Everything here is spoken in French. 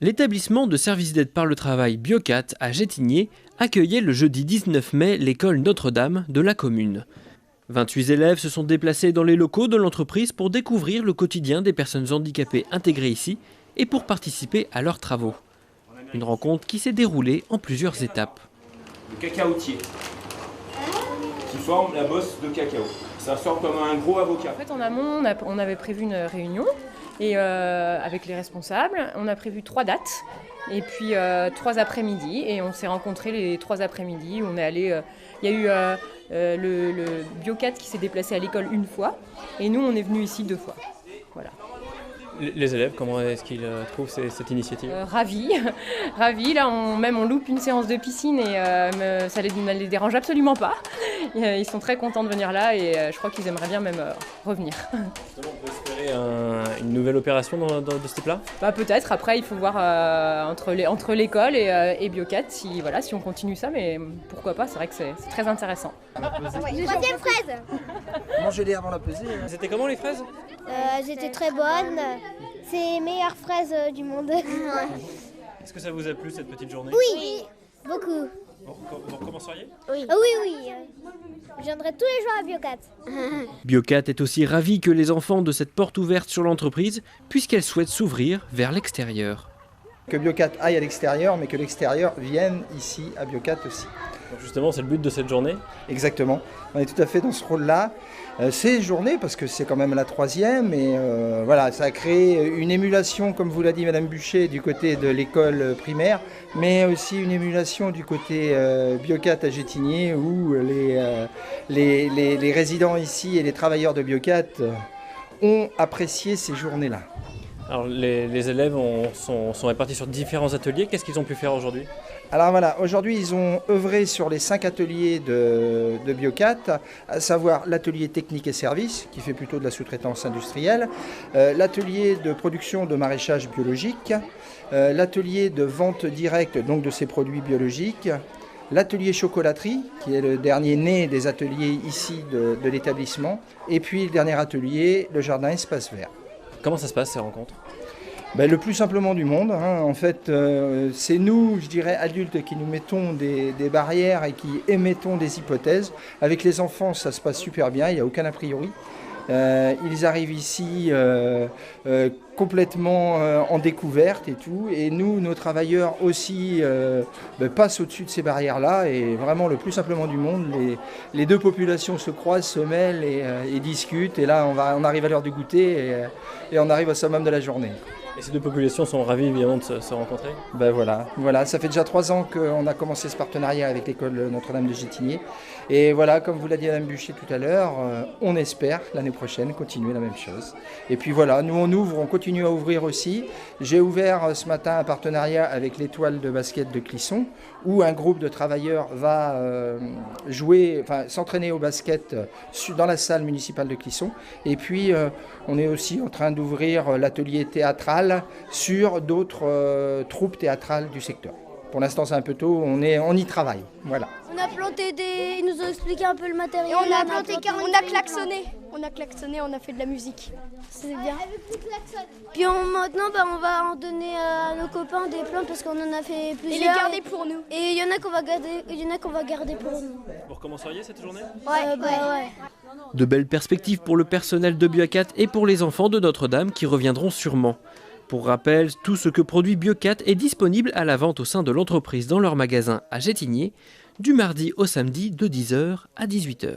L'établissement de services d'aide par le travail Biocat à Gétigné accueillait le jeudi 19 mai l'école Notre-Dame de la commune. 28 élèves se sont déplacés dans les locaux de l'entreprise pour découvrir le quotidien des personnes handicapées intégrées ici et pour participer à leurs travaux. Une rencontre qui s'est déroulée en plusieurs étapes. Le cacaotier qui forme la bosse de cacao. Ça sort comme un gros avocat. En fait, en amont, on avait prévu une réunion et avec les responsables. On a prévu 3 dates et puis 3 après-midi. Et on s'est rencontrés les 3 après-midi. On est allé. Il y a eu le Biocat qui s'est déplacé à l'école une fois et nous, on est venus ici 2 fois. Voilà. Les élèves, comment est-ce qu'ils trouvent cette initiative ? Ravis. Là, on loupe une séance de piscine et ça ne les dérange absolument pas. Ils sont très contents de venir là et je crois qu'ils aimeraient bien même revenir. Justement, on peut espérer une nouvelle opération de ce type-là ? Peut-être. Après, il faut voir entre l'école et Biocat si on continue ça, mais pourquoi pas, c'est vrai que c'est très intéressant. Troisième fraise. Mangez-les avant la pesée. C'était comment les fraises ? Elles étaient très bonnes. C'est les meilleures fraises du monde. Est-ce que ça vous a plu cette petite journée ? Oui, beaucoup. Vous recommenceriez ? Oui. Oui. Je viendrai tous les jours à Biocat. Biocat est aussi ravi que les enfants de cette porte ouverte sur l'entreprise puisqu'elle souhaite s'ouvrir vers l'extérieur. Que Biocat aille à l'extérieur, mais que l'extérieur vienne ici à Biocat aussi. Donc justement, c'est le but de cette journée ? Exactement. On est tout à fait dans ce rôle-là. Ces journées, parce que c'est quand même la 3e, et voilà, ça a créé une émulation, comme vous l'a dit Madame Buchet, du côté de l'école primaire, mais aussi une émulation du côté Biocat à Gétigné, où les résidents ici et les travailleurs de Biocat ont apprécié ces journées-là. Alors les élèves sont répartis sur différents ateliers. Qu'est-ce qu'ils ont pu faire aujourd'hui ? Alors voilà, aujourd'hui ils ont œuvré sur les 5 ateliers de Biocat, à savoir l'atelier technique et services, qui fait plutôt de la sous-traitance industrielle, l'atelier de production de maraîchage biologique, l'atelier de vente directe donc de ces produits biologiques, l'atelier chocolaterie, qui est le dernier né des ateliers ici de l'établissement, et puis le dernier atelier, le jardin espace vert. Comment ça se passe ces rencontres ? Le plus simplement du monde. En fait, c'est nous, je dirais, adultes, qui nous mettons des barrières et qui émettons des hypothèses. Avec les enfants, ça se passe super bien, il n'y a aucun a priori. Ils arrivent ici complètement en découverte et tout. Et nous, nos travailleurs aussi, passent au-dessus de ces barrières-là. Et vraiment, le plus simplement du monde, les 2 populations se croisent, se mêlent et discutent. Et là, on arrive à l'heure du goûter et on arrive au summum de la journée. Et ces 2 populations sont ravies évidemment de se rencontrer ? Voilà, ça fait déjà 3 ans qu'on a commencé ce partenariat avec l'école Notre-Dame de Gétigné. Et voilà, comme vous l'a dit Madame Buchet tout à l'heure, on espère l'année prochaine continuer la même chose. Et puis voilà, nous on ouvre, on continue à ouvrir aussi. J'ai ouvert ce matin un partenariat avec l'étoile de basket de Clisson, où un groupe de travailleurs va s'entraîner au basket dans la salle municipale de Clisson. Et puis on est aussi en train d'ouvrir l'atelier théâtral sur d'autres troupes théâtrales du secteur. Pour l'instant, c'est un peu tôt, on y travaille. Voilà. On a planté ils nous ont expliqué un peu le matériel. Et on a klaxonné. On a klaxonné, on a fait de la musique. C'est bien. Puis maintenant, on va en donner à nos copains des plantes parce qu'on en a fait plusieurs. Et les garder pour nous. Et il y en a qu'on va garder pour nous. Vous recommenceriez cette journée ? Ouais. De belles perspectives pour le personnel de Biocat et pour les enfants de Notre-Dame qui reviendront sûrement. Pour rappel, tout ce que produit Biocat est disponible à la vente au sein de l'entreprise dans leur magasin à Gétigné, du mardi au samedi de 10h à 18h.